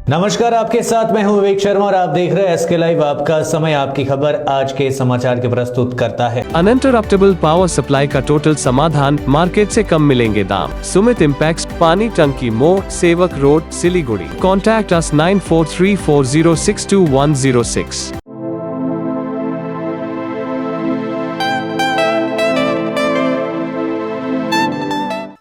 नमस्कार, आपके साथ मैं हूं विवेक शर्मा और आप देख रहे हैं एसके लाइव। आपका समय, आपकी खबर, आज के समाचार के प्रस्तुत करता है। अनइंटरप्टेबल पावर सप्लाई का टोटल समाधान, मार्केट से कम मिलेंगे दाम। सुमित इम्पैक्स, पानी Tanki More, Sevoke road, Siliguri. Contact us 9434062106।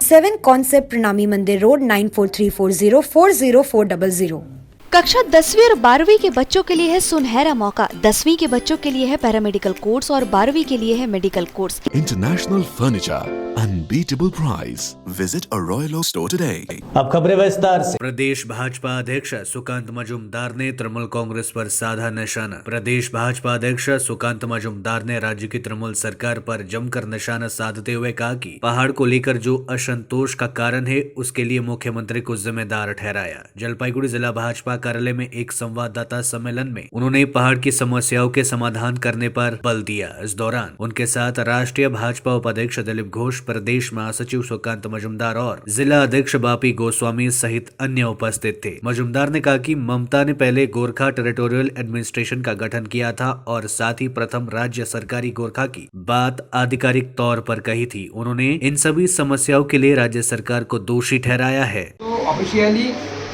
7 concept Pranami Mandir road 9434040400। कक्षा 10वीं और 12वीं के बच्चों के लिए है सुनहरा मौका। 10वीं के बच्चों के लिए है पैरामेडिकल कोर्स और 12वीं के लिए है medical course. International Furniture, unbeatable price. Visit a Royal Oak store today. अब खबरें विस्तार से। प्रदेश भाजपा अध्यक्ष सुकांत मजूमदार ने तृणमूल कांग्रेस पर साधा निशाना। प्रदेश भाजपा अध्यक्ष सुकांत मजूमदार ने राज्य की तृणमूल सरकार पर जमकर निशाना साधते हुए कहा कि पहाड़ को लेकर जो असंतोष का कारण है उसके लिए मुख्यमंत्री को जिम्मेदार ठहराया। जलपाईगुड़ी जिला भाजपा कार्यालय में एक संवाददाता सम्मेलन में उन्होंने पहाड़ की समस्याओं के समाधान करने पर बल दिया। इस दौरान उनके साथ राष्ट्रीय भाजपा उपाध्यक्ष दिलीप घोष, प्रदेश महासचिव सुकांत मजूमदार और जिला अध्यक्ष बापी गोस्वामी सहित अन्य उपस्थित थे। मजूमदार ने कहा कि ममता ने पहले गोरखा टेरिटोरियल एडमिनिस्ट्रेशन का गठन किया था और साथ ही प्रथम राज्य सरकारी गोरखा की बात आधिकारिक तौर पर कही थी। उन्होंने इन सभी समस्याओं के लिए राज्य सरकार को दोषी ठहराया है। तो অফিশিয়ালি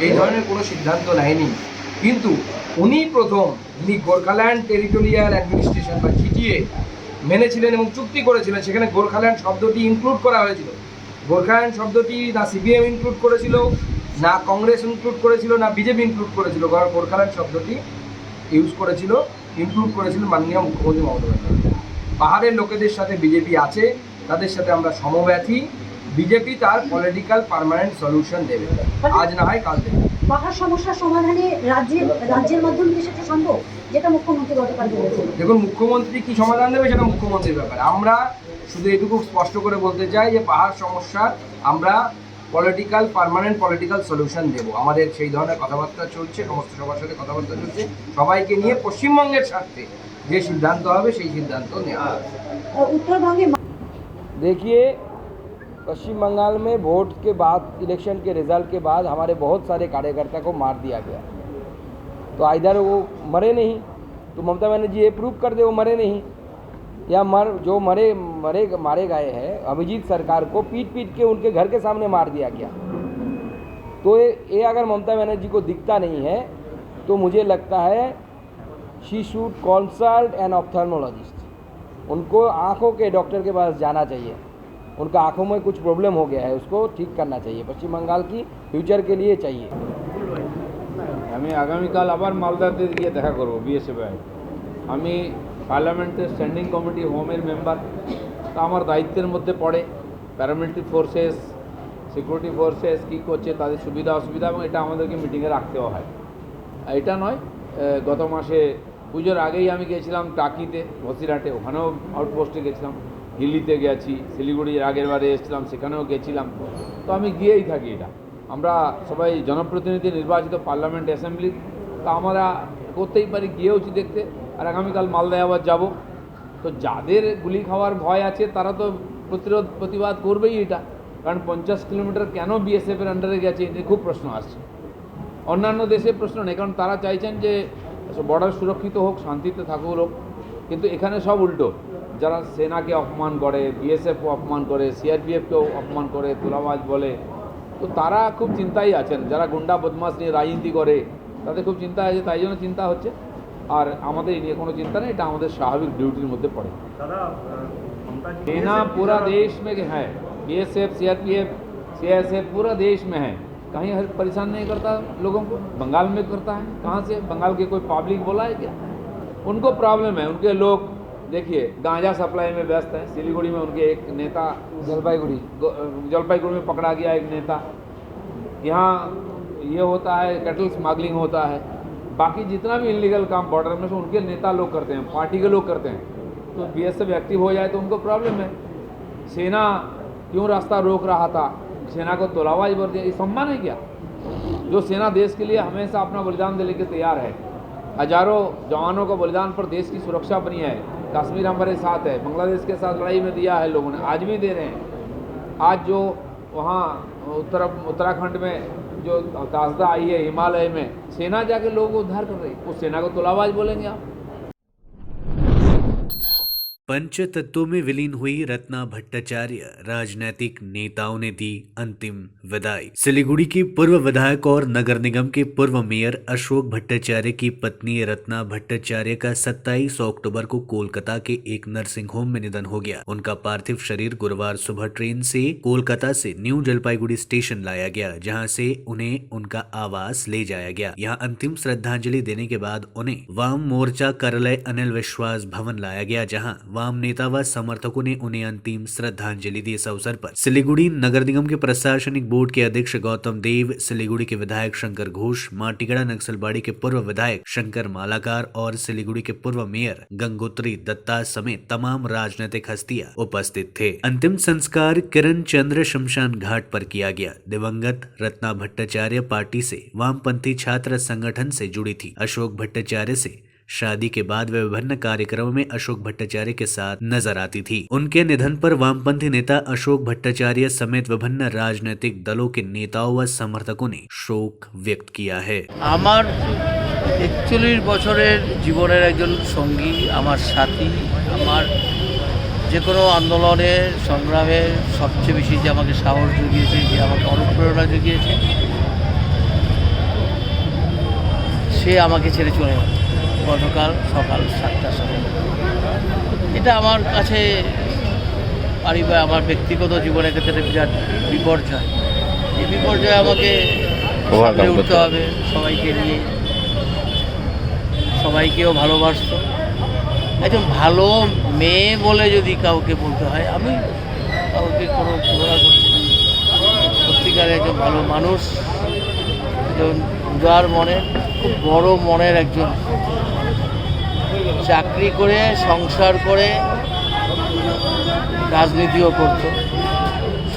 এই ধরনের কোনো সিদ্ধান্ত নেয়নি, কিন্তু উনি প্রথম যিনি গোর্খাল্যান্ড টেরিটোরিয়াল অ্যাডমিনিস্ট্রেশন বা জিটিএ মেনেছিলেন এবং চুক্তি করেছিলেন, সেখানে গোর্খাল্যান্ড শব্দটি ইনক্লুড করা হয়েছিল। গোর্খাল্যান্ড শব্দটি না সিপিএম ইনক্লুড করেছিল, না কংগ্রেস ইনক্লুড করেছিল, না বিজেপি ইনক্লুড করেছিল। গোর্খাল্যান্ড শব্দটি ইনক্লুড করেছিলেন মাননীয় মুখ্যমন্ত্রী মমতা বন্দ্যোপাধ্যায়। পাহাড়ের লোকেদের সাথে বিজেপি আছে, তাদের সাথে আমরা সমব্যথী। বিজেপি তার পলিটিক্যাল পার্মানেন্ট সলিউশন দেবে, আজ না হয় কাল দেবে। পাহাড় সমস্যার সমাধানে রাজ্যের মাধ্যমে কি সেটা সম্ভব, যেটা মুখ্যমন্ত্রী গতকাল বলেছেন? দেখুন, মুখ্যমন্ত্রী কি সমাধান দেবে সেটা মুখ্যমন্ত্রীর ব্যাপার। আমরা শুধু এটুকু স্পষ্ট করে বলতে চাই যে পাহাড় সমস্যার আমরা পার্মানেন্ট পলিটিক্যাল সলিউশন দেব। আমাদের সেই ধরনের কথাবার্তা চলছে, সমস্ত সবার সাথে কথাবার্তা চলছে, সবাইকে নিয়ে পশ্চিমবঙ্গের স্বার্থে যে সিদ্ধান্ত হবে সেই সিদ্ধান্ত নেওয়া হবে। उत्तरबंगे देखिए, पश्चिम बंगाल में वोट के बाद, इलेक्शन के रिजल्ट के बाद हमारे बहुत सारे कार्यकर्ता को मार दिया गया। तो इधर वो मरे नहीं तो ममता बनर्जी ये प्रूव कर दे वो मरे नहीं, या जो मारे गए हैं अभिजीत सरकार को पीट के उनके घर के सामने मार दिया गया। तो ये अगर ममता बनर्जी को दिखता नहीं है तो मुझे लगता है she should consult N ophthalmologist. उनको आँखों के डॉक्टर के पास जाना चाहिए। उनका आँखों में कुछ प्रॉब्लम हो गया है, उसको ठीक करना चाहिए। पश्चिम बंगाल की फ्यूचर के लिए चाहिए। আমি আগামীকাল আবার মালদাতে গিয়ে দেখা করব বিএসএফ। আমি পার্লামেন্টের স্ট্যান্ডিং কমিটি হোমের মেম্বার, তা আমার দায়িত্বের মধ্যে পড়ে প্যারামিলিটারি ফোর্সেস, সিকিউরিটি ফোর্সেস কী করছে, তাদের সুবিধা অসুবিধা, এবং এটা আমাদেরকে মিটিংয়ে রাখতেও হয়। এটা নয়, গত মাসে পুজোর আগেই আমি গিয়েছিলাম টাকিতে, বসিরহাটে, ওখানেও আউটপোস্টে গেছিলাম। দিল্লিতে গেছি, শিলিগুড়ির আগের বারে এসেছিলাম, সেখানেও গেছিলাম। তো আমি গিয়েই থাকি। এটা আমরা সবাই জনপ্রতিনিধি নির্বাচিত পার্লামেন্ট অ্যাসেম্বলি, তা আমরা করতেই পারি, গিয়েওছি দেখতে। আর আগামীকাল মালদায় আবার যাব। তো যাদের গুলি খাওয়ার ভয় আছে তারা তো প্রতিবাদ করবেই এটা, কারণ 50 কিলোমিটার কেন বিএসএফের আন্ডারে গেছে এটা খুব প্রশ্ন আসছে। অন্যান্য দেশে প্রশ্ন নেই, কারণ তারা চাইছেন যে বর্ডার সুরক্ষিত হোক, শান্তিতে থাকুক লোক। কিন্তু এখানে সব উল্টো, যারা সেনাকে অপমান করে, বিএসএফকে অপমান করে, সিআরপিএফকেও অপমান করে, তোলাবাজ বলে, তো তারা খুব চিন্তায় আছেন। যারা গুন্ডা বদমাশ নিয়ে রাজনীতি করে তাদের খুব চিন্তা আছে, তাই জন্য চিন্তা হচ্ছে। আর আমাদের এই নিয়ে কোনো চিন্তা নেই, এটা আমাদের স্বাভাবিক ডিউটির মধ্যে পড়ে। सेना पूरा देश में है, बीएसएफ, सीआरपीएफ, सीआईएसएफ पूरा देश में है। कहीं हर परेशान नहीं करता लोगों को। बंगाल में करता है, कहाँ से? बंगाल के कोई पब्लिक बोला है क्या? उनको प्रॉब्लम है। उनके लोग देखिए गांजा सप्लाई में व्यस्त है। सिलीगुड़ी में उनके एक नेता, जलपाईगुड़ी में पकड़ा गया एक नेता। यहाँ ये होता है, कैटल स्मगलिंग होता है। बाकी जितना भी इलीगल काम बॉर्डर में से उनके नेता लोग करते हैं, पार्टी के लोग करते हैं। तो बीएसएफ एक्टिव हो जाए तो उनको प्रॉब्लम है। सेना क्यों रास्ता रोक रहा था? सेना को तोलाबाज बोल दिया, ये सम्मान है क्या? जो सेना देश के लिए हमेशा अपना बलिदान देने के तैयार है। हजारों जवानों का बलिदान पर देश की सुरक्षा बनी है। कश्मीर हमारे साथ है, बांग्लादेश के साथ लड़ाई में दिया है लोगों ने, आज भी दे रहे हैं। आज जो वहाँ उत्तराखंड में जो ताजदा आई है हिमालय में, सेना जाके लोगों को उद्धार कर रही है, उस सेना को तोलाबाज बोलेंगे आप? पंच तत्वों में विलीन हुई रत्ना भट्टाचार्य, राजनीतिक नेताओं ने दी अंतिम विदाई। सिलीगुड़ी की पूर्व विधायक और नगर निगम के पूर्व मेयर अशोक भट्टाचार्य की पत्नी रत्ना भट्टाचार्य का 27 अक्टूबर को कोलकाता के एक नर्सिंग होम में निधन हो गया। उनका पार्थिव शरीर गुरुवार सुबह ट्रेन से कोलकाता से न्यू जलपाईगुड़ी स्टेशन लाया गया, जहां से उन्हें उनका आवास ले जाया गया। यहां अंतिम श्रद्धांजलि देने के बाद उन्हें वाम मोर्चा कार्यालय अनिल विश्वास भवन लाया गया, जहां वाम नेता व समर्थकों ने उन्हें अंतिम श्रद्धांजलि दी। इस अवसर पर सिलीगुड़ी नगर निगम के प्रशासनिक बोर्ड के अध्यक्ष गौतम देव, सिलीगुड़ी के विधायक शंकर घोष, माटीगढ़ा नक्सलबाड़ी के पूर्व विधायक शंकर मालाकार और सिलीगुड़ी के पूर्व मेयर गंगोत्री दत्ता समेत तमाम राजनीतिक हस्तियां उपस्थित थे। अंतिम संस्कार किरण चंद्र शमशान घाट पर किया गया। दिवंगत रत्ना भट्टाचार्य पार्टी से वामपंथी छात्र संगठन से जुड़ी थी। अशोक भट्टाचार्य से शादी के बाद वे विभिन्न कार्यक्रमों में अशोक भट्टाचार्य के साथ नजर आती थी। उनके निधन पर वामपंथी नेता अशोक भट्टाचार्य समेत विभिन्न राजनीतिक दलों के नेताओं व समर्थकों ने शोक व्यक्त किया है। আমার 41 বছরের জীবনের একজন সঙ্গী, আমার সাথী, আমার যে কোনো আন্দোলনে সংগ্রামে সবচেয়ে বেশি যে আমাকে সাহস জুগিয়েছে, যে আমাকে অনুপ্রেরণা জুগিয়েছে, সে আমাকে ছেড়ে চলে গেল গতকাল সকাল 7টার সময়। এটা আমার কাছে আমার ব্যক্তিগত জীবনের ক্ষেত্রে বিরাট বিপর্যয়। এই বিপর্যয় আমাকে সামলে উঠতে হবে, সবাইকে নিয়ে। সবাইকেও ভালোবাসতো। একজন ভালো মেয়ে বলে যদি কাউকে বলতে হয়, আমি কাউকে কোনো তুলনা করছি না। সত্যিকারের একজন ভালো মানুষ, একজন উদার মনের, খুব বড় মনের একজন। চাকরি করে, সংসার করে, রাজনীতিও করতো,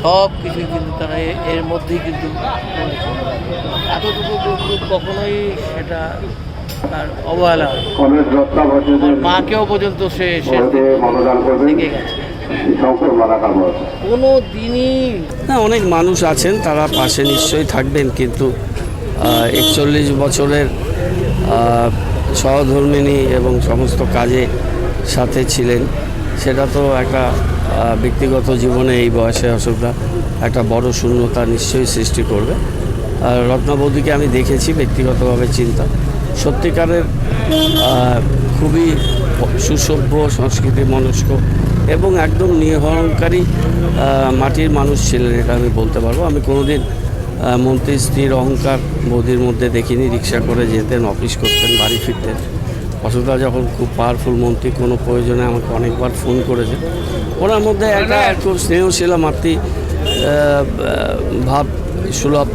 সব কিছু কিন্তু তারা এর মধ্যেই কিন্তু এতটুকু কখনোই সেটা তার অবহেলা হয়। আমার মাকেও পর্যন্ত সে থেকে গেছে। কোনো দিনই না, অনেক মানুষ আছেন তারা পাশে নিশ্চয়ই থাকবেন, কিন্তু 41 বছরের সহধর্মিণী এবং সমস্ত কাজে সাথে ছিলেন, সেটা তো একটা ব্যক্তিগত জীবনে এই বয়সে অসুবিধা একটা বড় শূন্যতা নিশ্চয়ই সৃষ্টি করবে। আর রত্নাবৌদিকে আমি দেখেছি ব্যক্তিগতভাবে, চিন্তা সত্যিকারের খুবই সুসভ্য, সংস্কৃতি মনস্ক এবং একদম নিরহংকারী মাটির মানুষ ছিলেন, এটা আমি বলতে পারবো। আমি কোনোদিন মন্ত্রী স্ত্রীর অহংকার বৌদির মধ্যে দেখিনি। রিক্সা করে যেতেন, অফিস করতেন, বাড়ি ফিরতেন। অসুবিধা যখন খুব পাওয়ারফুল মন্ত্রী, কোনো প্রয়োজনে আমাকে অনেকবার ফোন করেছেন। ওনার মধ্যে একটা খুব স্নেহশীলা মাতৃ ভাব, সুলভ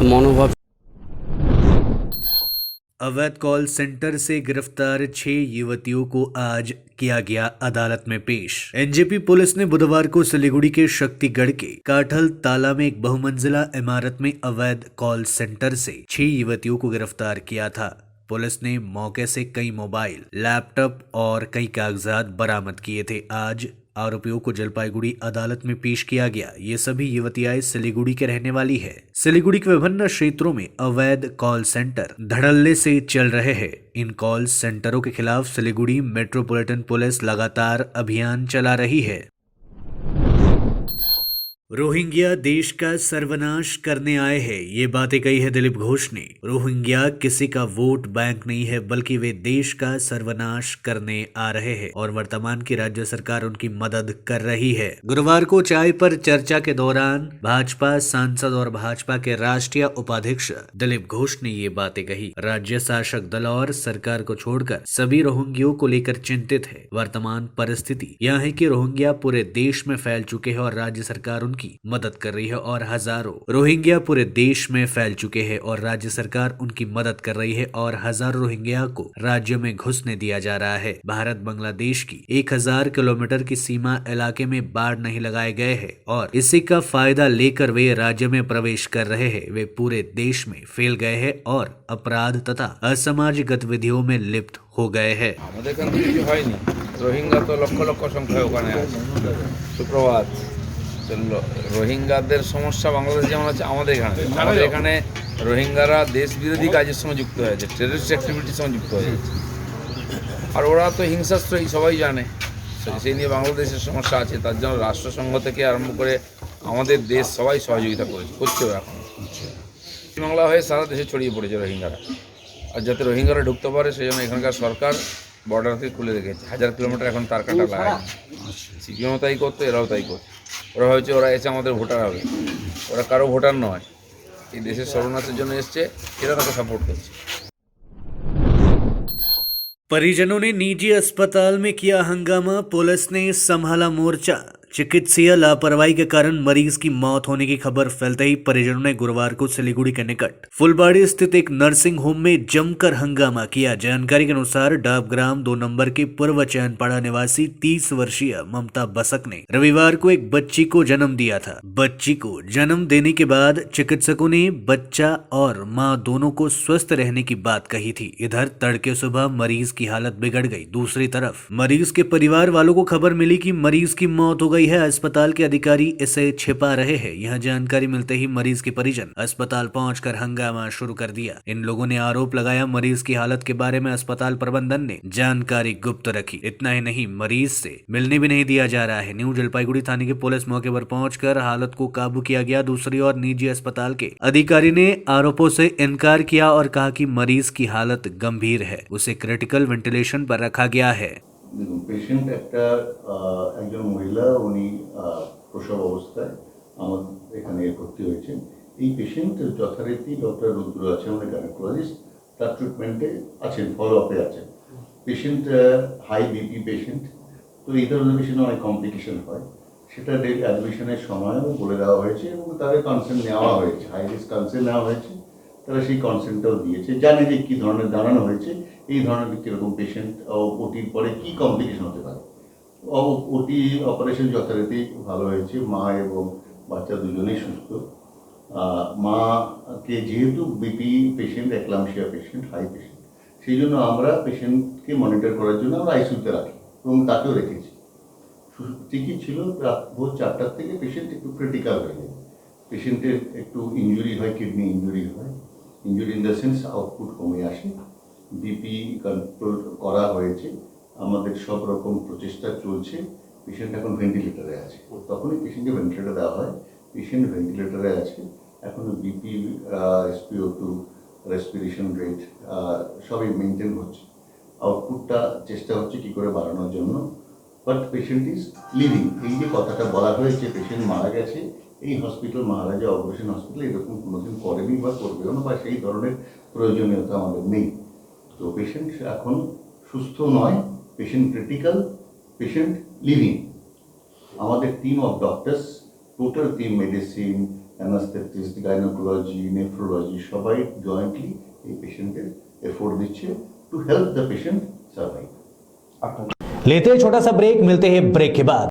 मनोभाव। अवैध कॉल सेंटर से गिरफ्तार 6 युवतियों को आज किया गया अदालत में पेश। एनजेपी पुलिस ने बुधवार को सिलीगुड़ी के शक्तिगढ़ के काठल ताला में एक बहुमंजिला इमारत में अवैध कॉल सेंटर से 6 युवतियों को गिरफ्तार किया था। पुलिस ने मौके से कई मोबाइल, लैपटॉप और कई कागजात बरामद किए थे। आज आरोपियों को जलपाईगुड़ी अदालत में पेश किया गया। ये सभी युवतियां सिलीगुड़ी के रहने वाली है। सिलीगुड़ी के विभिन्न क्षेत्रों में अवैध कॉल सेंटर धड़ल्ले से चल रहे हैं। इन कॉल सेंटरों के खिलाफ सिलीगुड़ी मेट्रोपॉलिटन पुलिस लगातार अभियान चला रही है। रोहिंग्या देश का सर्वनाश करने आए हैं, ये बातें कही है दिलीप घोष ने। रोहिंग्या किसी का वोट बैंक नहीं है, बल्कि वे देश का सर्वनाश करने आ रहे हैं और वर्तमान की राज्य सरकार उनकी मदद कर रही है। गुरुवार को चाय पर चर्चा के दौरान भाजपा सांसद और भाजपा के राष्ट्रीय उपाध्यक्ष दिलीप घोष ने ये बातें कही। राज्य शासक दल और सरकार को छोड़कर सभी रोहिंग्यों को लेकर चिंतित है। वर्तमान परिस्थिति यह है कि रोहिंग्या पूरे देश में फैल चुके हैं और राज्य सरकार उनकी मदद कर रही है और हजारों रोहिंग्या पूरे देश में फैल चुके हैं और राज्य सरकार उनकी मदद कर रही है और हजारों रोहिंग्या को राज्य में घुसने दिया जा रहा है। भारत बांग्लादेश की 1000 किलोमीटर की सीमा इलाके में बाढ़ नहीं लगाए गए हैं और इसी का फायदा लेकर वे राज्य में प्रवेश कर रहे हैं। वे पूरे देश में फैल गए हैं और अपराध तथा असामाजिक गतिविधियों में लिप्त हो गए हैं। रोहिंग्या तो लक्ष लक्ष संख्या ওখানে আছে। সুপ্রভাত। রোহিঙ্গাদের সমস্যা বাংলাদেশে যেমন আছে, আমাদের এখানে রোহিঙ্গারা দেশ বিরোধী কাজের সঙ্গে যুক্ত হয়েছে, টেররিস্ট অ্যাক্টিভিটির সঙ্গে যুক্ত হয়েছে। আর ওরা তো হিংসাস্ত্রই, সবাই জানে। সেই নিয়ে বাংলাদেশের সমস্যা আছে, তার জন্য রাষ্ট্রসংঘ থেকে আরম্ভ করে আমাদের দেশ সবাই সহযোগিতা করছে এখন। পশ্চিমবাংলা হয়ে সারা দেশে ছড়িয়ে পড়েছে রোহিঙ্গারা, আর যাতে রোহিঙ্গারা ঢুকতে পারে সেই জন্য এখানকার সরকার বর্ডারকে খুলে রেখেছে। 1000 কিলোমিটার এখন তার কাটা লাগায়। সিপিএমও তাই করতো, এরাও তাই করতো। ওরা হয়েছে ওরা এসে আমাদের ভোটার হবে, ওরা কারো ভোটার নয়। এই দেশের সর্বনাশের জন্য এসছে, এরা তাকে সাপোর্ট করছে। परिजनों ने निजी अस्पताल में किया हंगामा, पुलिस ने संभाला मोर्चा। चिकित्सीय लापरवाही के कारण मरीज की मौत होने की खबर फैलते ही परिजनों ने गुरुवार को सिलीगुड़ी के निकट फुलबाड़ी स्थित एक नर्सिंग होम में जमकर हंगामा किया। जानकारी के अनुसार डाबग्राम 2 नंबर के पूर्व चैनपाड़ा निवासी 30 वर्षीय ममता बसक ने रविवार को एक बच्ची को जन्म दिया था। बच्ची को जन्म देने के बाद चिकित्सकों ने बच्चा और मां दोनों को स्वस्थ रहने की बात कही थी। इधर तड़के सुबह मरीज की हालत बिगड़ गई। दूसरी तरफ मरीज के परिवार वालों को खबर मिली कि मरीज की मौत हो गई है। अस्पताल के अधिकारी इसे छिपा रहे हैं। यह जानकारी मिलते ही मरीज के परिजन अस्पताल पहुंचकर हंगामा शुरू कर दिया। इन लोगों ने आरोप लगाया मरीज की हालत के बारे में अस्पताल प्रबंधन ने जानकारी गुप्त रखी। इतना ही नहीं, मरीज से मिलने भी नहीं दिया जा रहा है। न्यू जलपाईगुड़ी थाने की पुलिस मौके पर पहुंचकर हालत को काबू किया गया। दूसरी ओर निजी अस्पताल के अधिकारी ने आरोपों से इनकार किया और कहा कि मरीज की हालत गंभीर है, उसे क्रिटिकल वेंटिलेशन पर रखा गया है। দেখুন, পেশেন্ট একজন মহিলা, উনি প্রসব অবস্থায় আমাদের এখানে ভর্তি হয়েছেন। এই পেশেন্ট যথারীতি ডক্টর রুদ্র আছে, আমাদের গাইনোকোলজিস্ট, তার ট্রিটমেন্টে আছেন, ফলো আপে আছেন। পেশেন্ট হাই বিপি পেশেন্ট, তো এই ধরনের পেশেন্ট অনেক কমপ্লিকেশন হয়, সেটা অ্যাডমিশনের সময়ও বলে দেওয়া হয়েছে এবং তাদের কনসেন্ট নেওয়া হয়েছে, হাই রিস্ক কনসেন্ট নেওয়া হয়েছে। তারা সেই কনসেন্টটাও দিয়েছে, জানে যে কী ধরনের জানানো হয়েছে, এই ধরনের কীরকম পেশেন্ট ওটির পরে কী কমপ্লিকেশন হতে পারে। ওটি অপারেশন যথারীতি ভালো হয়েছে, মা এবং বাচ্চা দুজনেই সুস্থ। মাকে যেহেতু BP patient, eclampsia patient, high patient, সেই জন্য আমরা পেশেন্টকে মনিটর করার জন্য আমরা আইসিইউতে রাখি এবং তাকেও রেখেছি। ঠিকই ছিল, রাত ভোর 4টার থেকে পেশেন্ট একটু ক্রিটিক্যাল হয়ে যায়। পেশেন্টের একটু ইনজুরি হয়, কিডনি ইনজুরি হয়, injury in the sense output কমে আসে। বিপি কন্ট্রোল করা হয়েছে, আমাদের সব রকম প্রচেষ্টা চলছে। পেশেন্ট এখন ভেন্টিলেটারে আছে, তখনই পেশেন্টকে ভেন্টিলেটার দেওয়া হয়। পেশেন্ট ভেন্টিলেটারে আছে, এখনও বিপি, SpO2, রেসপিরেশন রেট সবই মেনটেন হচ্ছে। আউটপুটটা চেষ্টা হচ্ছে কী করে বাড়ানোর জন্য। But patient is living. এই যে কথাটা বলা হয়েছে পেশেন্ট মারা গেছে, এই হসপিটাল মহারাজা অপারেশন হসপিটাল এরকম কোনোদিন করেনি বা করবেও না, বা সেই ধরনের প্রয়োজনীয়তা আমাদের নেই। তো পেশেন্ট এখন সুস্থ নয়, পেশেন্ট ক্রিটিক্যাল, পেশেন্ট লিভিং। আমাদের team of doctors, total team, medicine, anaesthetist, gynaecology, nephrology, সবাই জয়েন্টলি এই পেশেন্টের এফোর্ট দিচ্ছে to help the patient survive. लेते हैं छोटा सा ब्रेक, मिलते हैं ब्रेक के बाद।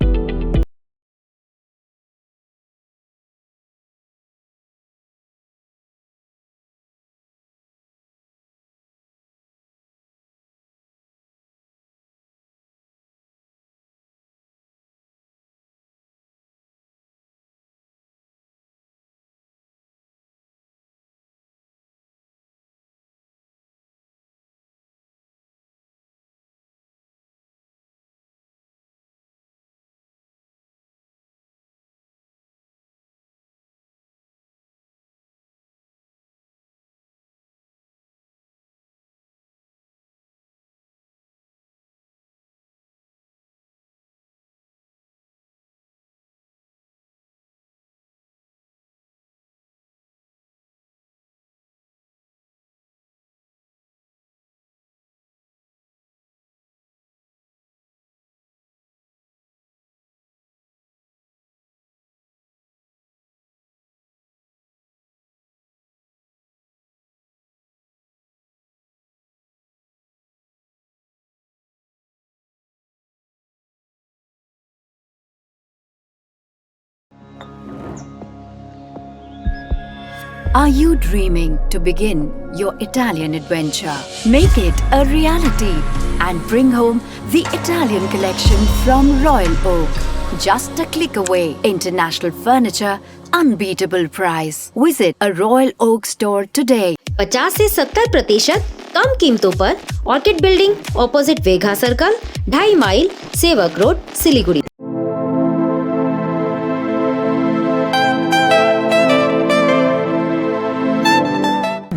Are you dreaming to begin your Italian adventure? Make it a reality and bring home the Italian collection from Royal Oak. just a click away. International Furniture, unbeatable price. Visit a Royal Oak store today. 50 से 70% कम कीमतों पर orchid building opposite वेघा circle, 2.5 mile, Sevoke road, Siliguri.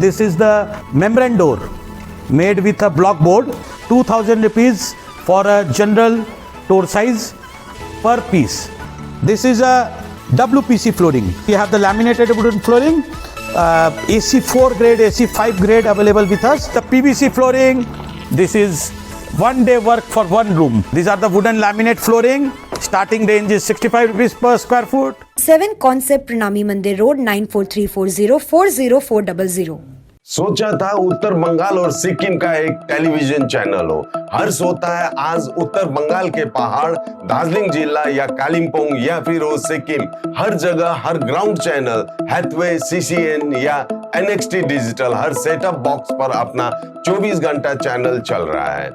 This is the membrane door made with a block board, 2000 rupees for a general door size per piece. This is a WPC flooring. We have the laminated wooden flooring, AC4 grade, AC5 grade available with us. The PVC flooring, this is one day work for one room. These are the wooden laminate flooring. Starting range is 65 rupees per square foot. 7 Concept Pranami Mandir Road 9434040400। सोचा था उत्तर बंगाल और सिक्किम का एक television channel हो। हर्ष होता है आज उत्तर बंगाल के पहाड़, दार्जिलिंग जिला या कालिम्पोंग या फिर वो सिक्किम, हर जगह हर ग्राउंड चैनल हैथवे, CCN या NXT डिजिटल हर सेटअप बॉक्स पर अपना 24 घंटा चैनल चल रहा है।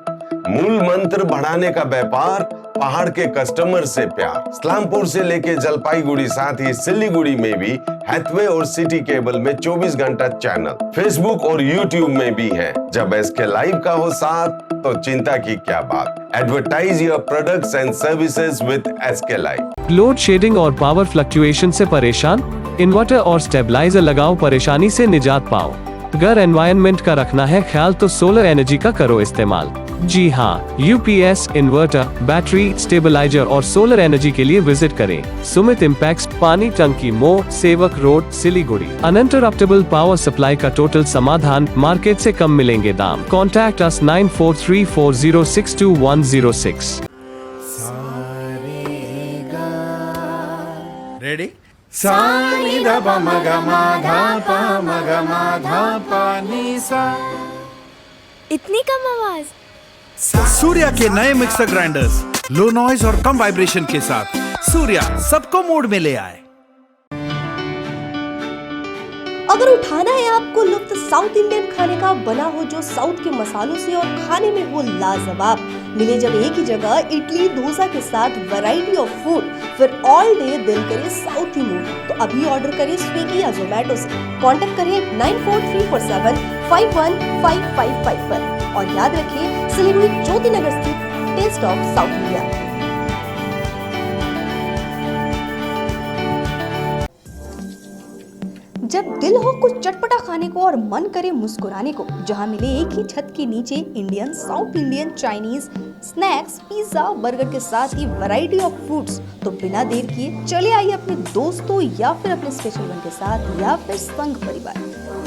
मूल मंत्र बढ़ाने का व्यापार, पहाड़ के कस्टमर से प्यार। इस्लामपुर से लेके जलपाईगुड़ी साथ ही सिलीगुड़ी में भी हैथवे और सिटी केबल में 24 घंटा चैनल, फेसबुक और यूट्यूब में भी है। जब SK लाइव का हो साथ तो चिंता की क्या बात। Advertise your products and services with SK live. Load shedding और पावर फ्लक्चुएशन से परेशान? इन्वर्टर और स्टेबलाइजर लगाओ, परेशानी से निजात पाओ। घर एनवायरनमेंट का रखना है ख्याल तो सोलर एनर्जी का करो इस्तेमाल। जी हाँ, UPS, इन्वर्टर, बैटरी, स्टेबलाइजर और सोलर एनर्जी के लिए विजिट करें सुमित इम्पैक्स, पानी Tanki More, Sevoke road, Siliguri. Uninterruptible power supply का टोटल समाधान, मार्केट से कम मिलेंगे दाम। Contact us 9434062106। रेडी? इतनी कम आवाज। सूर्या के नए मिक्सर ग्राइंडर्स, लो नॉइज और कम वाइब्रेशन के साथ सूर्या सबको मूड में ले आए। अगर उठाना है आपको लुत्फ साउथ इंडियन खाने का, बना हो जो साउथ के मसालों से और खाने में हो लाजवाब, मिले जब एक ही जगह इडली डोसा के साथ वैरायटी ऑफ फूड, फिर ऑल डे दिल करे साउथ ही मूड, तो अभी ऑर्डर करें स्विगी या जोमेटो से। कांटेक्ट करें 9434751555 पर और याद रखें सिलीगुड़ी ज्योति नगर स्थित टेस्ट ऑफ साउथ इंडिया। जब दिल हो कुछ चटपटा खाने को और मन करे मुस्कुराने को, जहां मिले एक ही छत के नीचे Indian, south Indian, Chinese, snacks, pizza, burger के साथ ही वैरायटी ऑफ फूड्स, तो बिना देर किए चले आइए अपने दोस्तों या फिर अपने स्पेशल वन के साथ या फिर संग परिवार।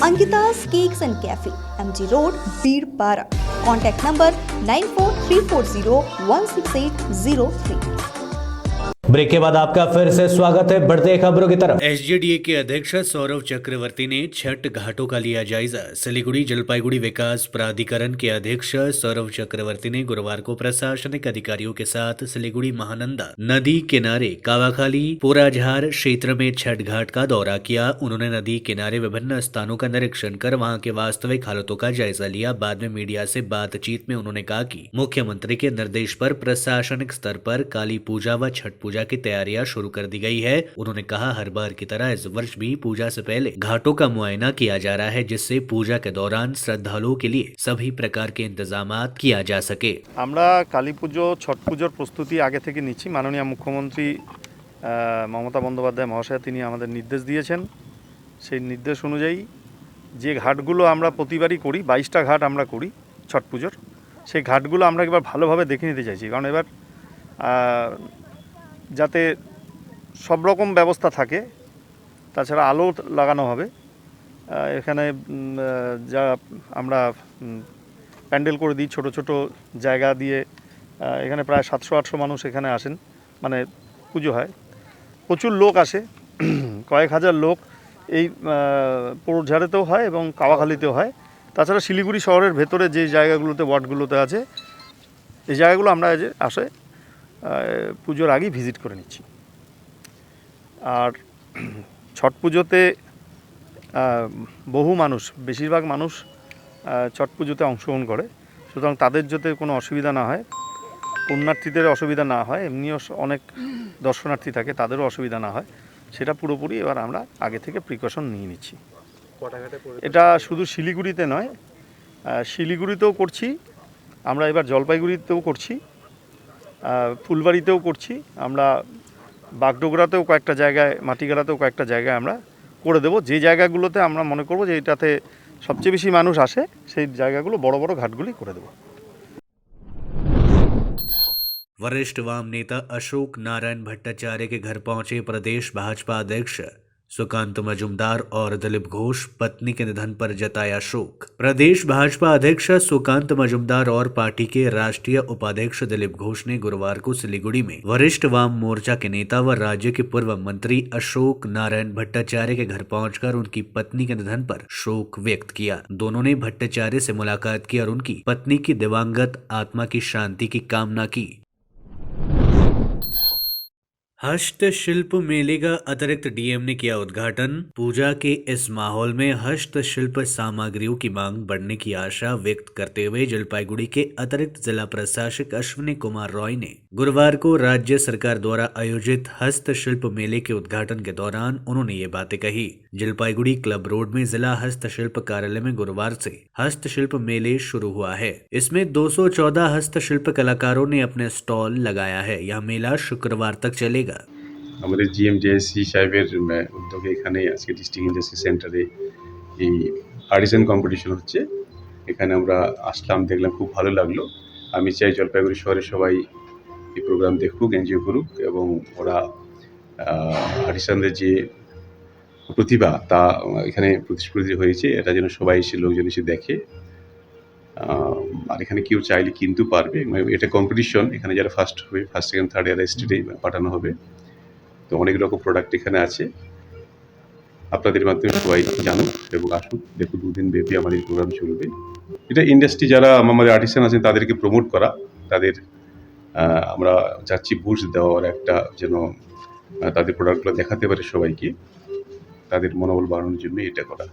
Ankita's cakes and cafe, MG road, Birpara. Contact number 9434016803। Break के बाद आपका फिर से स्वागत है। बढ़ते खबरों की तरफ। SJDA के अध्यक्ष सौरव चक्रवर्ती ने छठ घाटों का लिया जायजा। सिलीगुड़ी जलपाईगुड़ी विकास प्राधिकरण के अध्यक्ष सौरव चक्रवर्ती ने गुरुवार को प्रशासनिक अधिकारियों के साथ सिलीगुड़ी महानंदा नदी किनारे कावाखाली पोराझार क्षेत्र में छठ घाट का दौरा किया। उन्होंने नदी किनारे विभिन्न स्थानों का निरीक्षण कर वहां के वास्तविक हालतों का जायजा लिया। बाद में मीडिया से बातचीत में उन्होंने कहा कि मुख्यमंत्री के निर्देश पर प्रशासनिक स्तर पर काली पूजा व छठ पूजा की तैयारियां शुरू कर दी गई है। उन्होंने कहा हर बार की तरह इस वर्ष भी पूजा से पहले घाटों का मुआयना किया जा रहा है, जिससे पूजा के दौरान श्रद्धालुओं के लिए सभी प्रकार के इंतजामात किया जा सके। আমরা কালী পুজো ছট পুজোর প্রস্তুতি আগে থেকে নিচ্ছি। মাননীয় মুখ্যমন্ত্রী মমতা বন্দ্যোপাধ্যায় মহাশয় তিনি আমাদের নির্দেশ দিয়েছেন। সেই নির্দেশ অনুযায়ী যে ঘাটগুলো আমরা প্রতিবারই করি, 22টা ঘাট আমরা করি ছট পুজোর, সেই ঘাটগুলো আমরা এবার ভালোভাবে দেখে নিতে চাইছি। কারণ এবার যাতে সব রকম ব্যবস্থা থাকে, তাছাড়া আলো লাগানো হবে এখানে। যা আমরা প্যান্ডেল করে দিই ছোট ছোট জায়গা দিয়ে, এখানে প্রায় 700-800 মানুষ এখানে আসেন, মানে পুজো হয়। প্রচুর লোক আসে, কয়েক হাজার লোক এই পোড়ঝাড়েতেও হয় এবং কাওয়াখালীতেও হয়। তাছাড়া শিলিগুড়ি শহরের ভেতরে যে জায়গাগুলোতে ওয়ার্ডগুলোতে আছে, এই জায়গাগুলো আমরা আসে পুজোর আগেই ভিজিট করে নিচ্ছি। আর ছট পুজোতে বহু মানুষ, বেশিরভাগ মানুষ ছট পুজোতে অংশগ্রহণ করে, সুতরাং তাদের যাতে কোনো অসুবিধা না হয় পুণ্যার্থীদের অসুবিধা না হয়, এমনিও অনেক দর্শনার্থী থাকে, তাদেরও অসুবিধা না হয়, সেটা পুরোপুরি এবার আমরা আগে থেকে প্রিকশন নিয়ে নিচ্ছি। এটা শুধু শিলিগুড়িতে নয়, শিলিগুড়িতেও করছি আমরা, এবার জলপাইগুড়িতেও করছি, ফুলবাড়িতেও করছি আমরা, বাগডোগরাতেও কয়েকটা জায়গায়, মাটিগাড়াতেও কয়েকটা জায়গায় আমরা করে দেবো। যে জায়গাগুলোতে আমরা মনে করব যে এটাতে সবচেয়ে বেশি মানুষ আসে, সেই জায়গাগুলো বড় বড় ঘাটগুলি করে দেবো। वरिष्ठ वाम नेता अशोक नारायण भट्टाचार्य के घर पहुंचे प्रदेश भाजपा अध्यक्ष सुकांत मजूमदार और दिलीप घोष, पत्नी के निधन पर जताया शोक। प्रदेश भाजपा अध्यक्ष सुकांत मजूमदार और पार्टी के राष्ट्रीय उपाध्यक्ष दिलीप घोष ने गुरुवार को सिलीगुड़ी में वरिष्ठ वाम मोर्चा के नेता व राज्य के पूर्व मंत्री अशोक नारायण भट्टाचार्य के घर पहुंचकर उनकी पत्नी के निधन पर शोक व्यक्त किया। दोनों ने भट्टाचार्य से मुलाकात की और उनकी पत्नी की दिवंगत आत्मा की शांति की कामना की। हस्तशिल्प मेले का अतिरिक्त डीएम ने किया उद्घाटन। पूजा के इस माहौल में हस्तशिल्प सामग्रियों की मांग बढ़ने की आशा व्यक्त करते हुए जलपाईगुड़ी के अतिरिक्त जिला प्रशासक अश्विनी कुमार रॉय ने गुरुवार को राज्य सरकार द्वारा आयोजित हस्तशिल्प मेले के उद्घाटन के दौरान उन्होंने ये बातें कही। जलपाईगुड़ी क्लब रोड में जिला हस्तशिल्प कार्यालय में गुरुवार से हस्तशिल्प मेले शुरू हुआ है। इसमें 214 हस्तशिल्प कलाकारों ने अपने स्टॉल लगाया है। यह मेला शुक्रवार तक चलेगा। আমাদের জিএমডিএসসি সাহেবের উদ্যোগে এখানে আজকে ডিস্ট্রিক্ট ইন্ডাস্ট্রি সেন্টারে এই আর্টিসান কম্পিটিশন হচ্ছে। এখানে আমরা আসলাম, দেখলাম, খুব ভালো লাগলো। আমি চাই জলপাইগুড়ি শহরের সবাই এই প্রোগ্রাম দেখুক, এনজয় করুক এবং ওরা আর্টিসানদের যে প্রতিভা তা এখানে প্রতিষ্ঠিত হয়েছে, এটা যেন সবাই এসে, লোকজন এসে দেখে। আর এখানে কেউ চাইলে কিনতেও পারবে। এটা কম্পিটিশন, এখানে যারা ফার্স্ট হবে, ফার্স্ট সেকেন্ড থার্ড এরা স্টেটে পাঠানো হবে। তো অনেক রকম প্রোডাক্ট এখানে আছে, আপনাদের মাধ্যমে সবাই জানুক এবং আসুক, দেখুন। 2 দিন ব্যাপী আমাদের প্রোগ্রাম চলবে। এটা ইন্ডাস্ট্রি যারা আমাদের আর্টিসান আছেন তাদেরকে প্রমোট করা, তাদের আমরা চাচ্ছি বুস্ট দেওয়ার, একটা যেন তাদের প্রোডাক্টগুলো দেখাতে পারে সবাইকে, তাদের মনোবল বাড়ানোর জন্য এটা করা।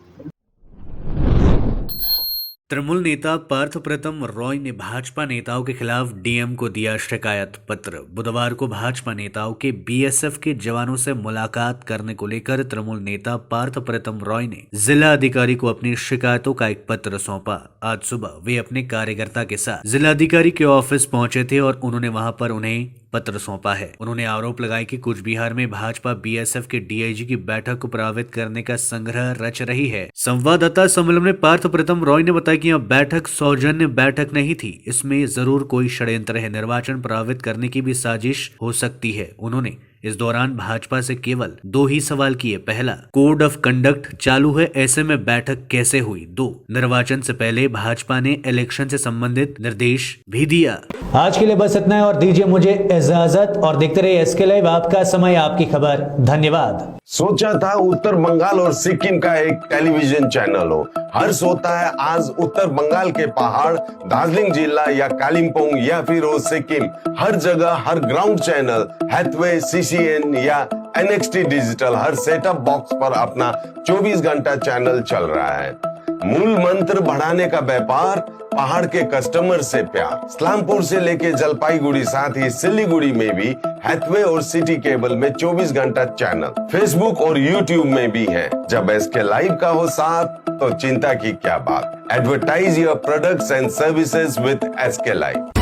तृणमूल नेता पार्थ प्रथम रॉय ने भाजपा नेताओं के खिलाफ डीएम को दिया शिकायत पत्र। बुधवार को भाजपा नेताओं के बीएसएफ के जवानों से मुलाकात करने को लेकर तृणमूल नेता पार्थ प्रथम रॉय ने जिला अधिकारी को अपनी शिकायतों का एक पत्र सौंपा। आज सुबह वे अपने कार्यकर्ता के साथ जिलाधिकारी के ऑफिस पहुंचे थे और उन्होंने वहां पर उन्हें पत्र सौंपा है। उन्होंने आरोप लगाया कि कूच बिहार में भाजपा बीएसएफ के डीआईजी की बैठक को प्रभावित करने का संग्रह रच रही है। संवाददाता सम्मेलन में पार्थ प्रथम रॉय ने बताया कि यह बैठक सौजन्य बैठक नहीं थी, इसमें जरूर कोई षड्यंत्र है, निर्वाचन प्रभावित करने की भी साजिश हो सकती है। उन्होंने इस दौरान भाजपा से केवल 2 ही सवाल किए। पहला, कोड ऑफ कंडक्ट चालू है, ऐसे में बैठक कैसे हुई? 2, निर्वाचन से पहले भाजपा ने इलेक्शन से संबंधित निर्देश भी दिया। आज के लिए बस इतना है और दीजिए मुझे इजाजत और देखते रहिए एसके लाइव, आपका समय आपकी खबर। धन्यवाद। सोचा था उत्तर बंगाल और सिक्किम का एक टेलीविजन चैनल हो, हर्ष होता है आज उत्तर बंगाल के पहाड़, दार्जिलिंग जिला या कालिम्पोंग या फिर हो सिक्किम, हर जगह हर ग्राउंड चैनल हैथवे, सीसीएन या एनएक्सटी डिजिटल हर सेटअप बॉक्स पर अपना 24 घंटा चैनल चल रहा है। मूल मंत्र बढ़ाने का व्यापार, पहाड़ के कस्टमर से प्यार। इस्लामपुर से लेके जलपाईगुड़ी साथ ही सिलीगुड़ी में भी हैथवे और सिटी केबल में 24 घंटा चैनल, फेसबुक और यूट्यूब में भी है। जब एसके लाइव का हो साथ तो चिंता की क्या बात। Advertise your products and services with SK live.